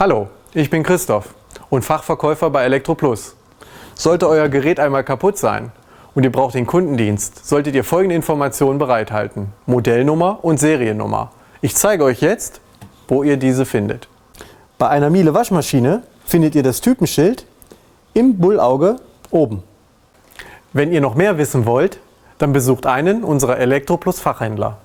Hallo, ich bin Christoph und Fachverkäufer bei Elektroplus. Sollte euer Gerät einmal kaputt sein und ihr braucht den Kundendienst, solltet ihr folgende Informationen bereithalten: Modellnummer und Seriennummer. Ich zeige euch jetzt, wo ihr diese findet. Bei einer Miele Waschmaschine findet ihr das Typenschild im Bullauge oben. Wenn ihr noch mehr wissen wollt, dann besucht einen unserer Elektroplus Fachhändler.